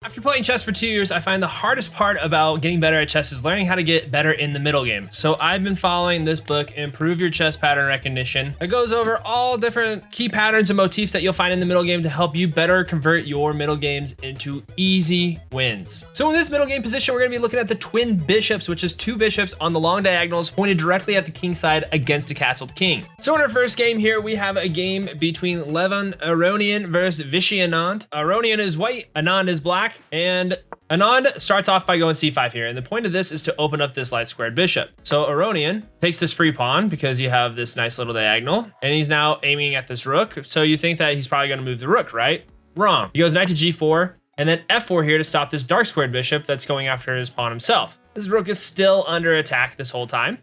After playing chess for 2 years, I find the hardest part about getting better at chess is learning how to get better in the middle game. So I've been following this book, Improve Your Chess Pattern Recognition. It goes over all different key patterns and motifs that you'll find in the middle game to help you better convert your middle games into easy wins. So in this middle game position, we're gonna be looking at the twin bishops, which is two bishops on the long diagonals pointed directly at the king side against a castled king. So in our first game here, we have a game between Levon Aronian versus Vishy Anand. Aronian is white, Anand is black. And Anand starts off by going c5 here, and the point of this is to open up this light squared bishop. So Aronian takes this free pawn because you have this nice little diagonal, and he's now aiming at this rook. So you think that he's probably going to move the rook, right? Wrong. He goes knight to g4, and then f4 here to stop this dark squared bishop that's going after his pawn himself. This rook is still under attack this whole time,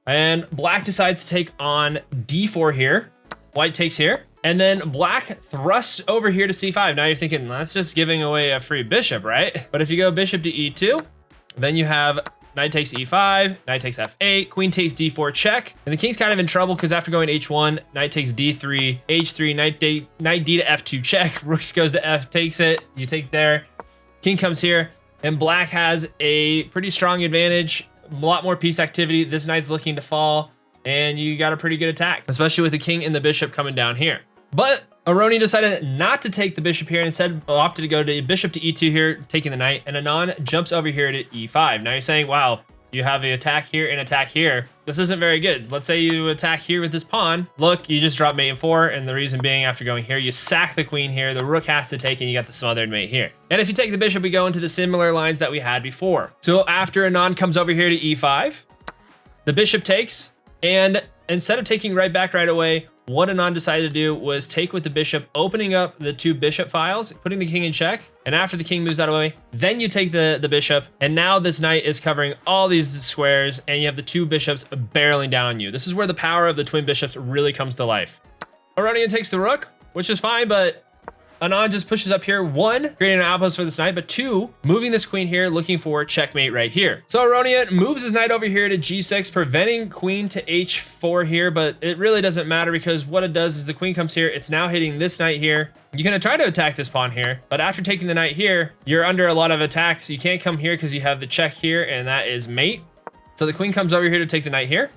and black decides to take on d4 here. White takes here. And then black thrusts over here to c5. Now you're thinking, that's just giving away a free bishop, right? But if you go bishop to e2, then you have knight takes e5, knight takes f8, queen takes d4 check. And the king's kind of in trouble because after going h1, knight takes d3, h3, knight d to f2 check. Rook goes to f, takes it, you take there. King comes here, and black has a pretty strong advantage. A lot more piece activity. This knight's looking to fall, and you got a pretty good attack, especially with the king and the bishop coming down here. But Aroni decided not to take the bishop here and instead opted to go to bishop to e2 here, taking the knight, and Anand jumps over here to e5. Now you're saying, wow, you have an attack here and attack here. This isn't very good. Let's say you attack here with this pawn. Look, you just drop mate and 4, and the reason being after going here, you sack the queen here, the rook has to take, and you got the smothered mate here. And if you take the bishop, we go into the similar lines that we had before. So after Anand comes over here to e5, the bishop takes, and instead of taking right back right away, what Anand decided to do was take with the bishop, opening up the two bishop files, putting the king in check, and after the king moves out of the way, then you take the bishop, and now this knight is covering all these squares, and you have the two bishops barreling down on you. This is where the power of the twin bishops really comes to life. Aronian takes the rook, which is fine, but Anand just pushes up here, 1, creating an outpost for this knight, but 2, moving this queen here, looking for checkmate right here. So Aronian moves his knight over here to g6, preventing queen to h4 here, but it really doesn't matter because what it does is the queen comes here, it's now hitting this knight here. You're gonna try to attack this pawn here, but after taking the knight here, you're under a lot of attacks. You can't come here because you have the check here, and that is mate. So the queen comes over here to take the knight here.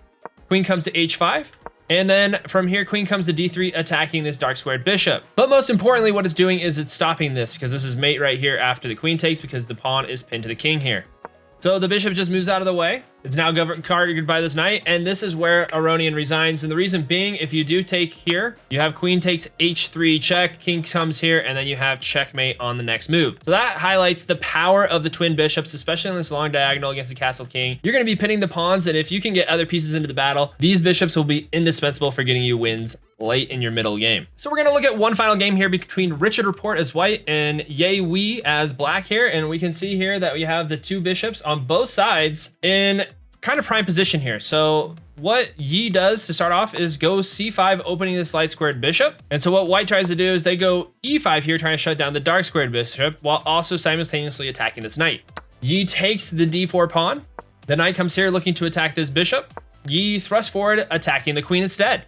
Queen comes to h5. And then from here, queen comes to d3, attacking this dark squared bishop. But most importantly, what it's doing is it's stopping this because this is mate right here after the queen takes because the pawn is pinned to the king here. So the bishop just moves out of the way. It's now guarded by this knight, and this is where Aronian resigns. And the reason being, if you do take here, you have queen takes h3 check, king comes here, and then you have checkmate on the next move. So that highlights the power of the twin bishops, especially on this long diagonal against the castle king. You're going to be pinning the pawns, and if you can get other pieces into the battle, these bishops will be indispensable for getting you wins late in your middle game. So we're going to look at one final game here between Richard Report as white and Ye Wei as black here, and we can see here that we have the two bishops on both sides in kind of prime position here. So what Yi does to start off is go c5, opening this light squared bishop. And so what white tries to do is they go e5 here, trying to shut down the dark squared bishop while also simultaneously attacking this knight. Yi takes the d4 pawn. The knight comes here looking to attack this bishop. Yi thrusts forward, attacking the queen instead.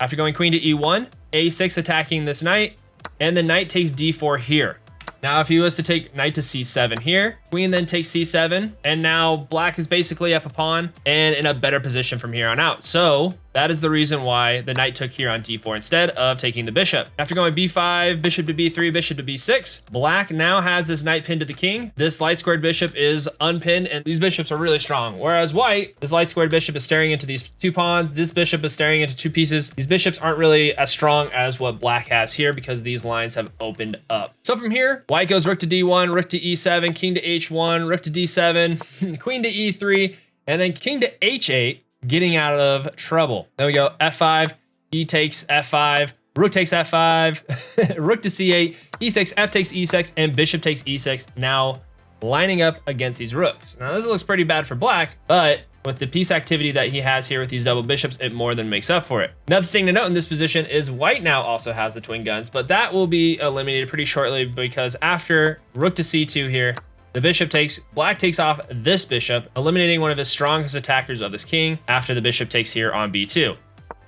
After going queen to e1, a6 attacking this knight, and the knight takes d4 here. Now, if he was to take knight to c7 here, queen then takes c7, and now black is basically up a pawn and in a better position from here on out. So that is the reason why the knight took here on d4 instead of taking the bishop. After going b5, bishop to b3, bishop to b6, black now has this knight pinned to the king. This light squared bishop is unpinned, and these bishops are really strong. Whereas white, this light squared bishop is staring into these two pawns. This bishop is staring into two pieces. These bishops aren't really as strong as what black has here because these lines have opened up. So from here, white goes rook to d1, rook to e7, king to h1, rook to d7, queen to e3, and then king to h8, getting out of trouble. There we go, f5, e takes f5, rook takes f5, rook to c8, e6, f takes e6, and bishop takes e6, now lining up against these rooks. Now this looks pretty bad for black, but with the piece activity that he has here with these double bishops, it more than makes up for it. Another thing to note in this position is white now also has the twin guns, but that will be eliminated pretty shortly because after rook to c2 here, the bishop takes, black takes off this bishop, eliminating one of his strongest attackers of this king after the bishop takes here on b2.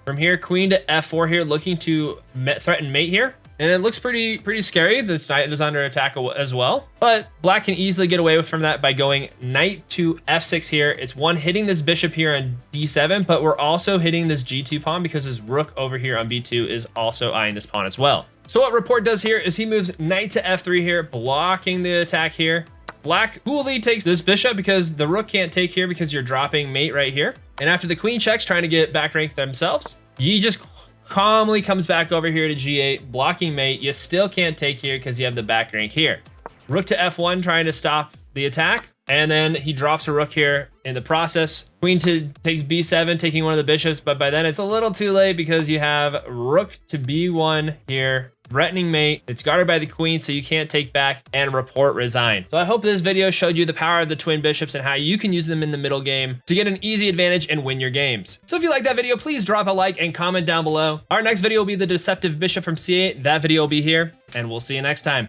From here, queen to f4 here, looking to threaten mate here. And it looks pretty scary. This knight is under attack as well. But black can easily get away from that by going knight to f6 here. It's one hitting this bishop here on d7, but we're also hitting this g2 pawn because his rook over here on b2 is also eyeing this pawn as well. So what Rapport does here is he moves knight to f3 here, blocking the attack here. Black coolly takes this bishop because the rook can't take here because you're dropping mate right here. And after the queen checks, trying to get back rank themselves, he just calmly comes back over here to g8, blocking mate. You still can't take here because you have the back rank here. Rook to f1, trying to stop the attack. And then he drops a rook here in the process. Queen takes b7, taking one of the bishops, but by then it's a little too late because you have rook to b1 here, threatening mate. It's guarded by the queen, so you can't take back, and Rapport resign. So I hope this video showed you the power of the twin bishops and how you can use them in the middle game to get an easy advantage and win your games. So if you like that video, please drop a like and comment down below. Our next video will be the deceptive bishop from c8. That video will be here, and we'll see you next time.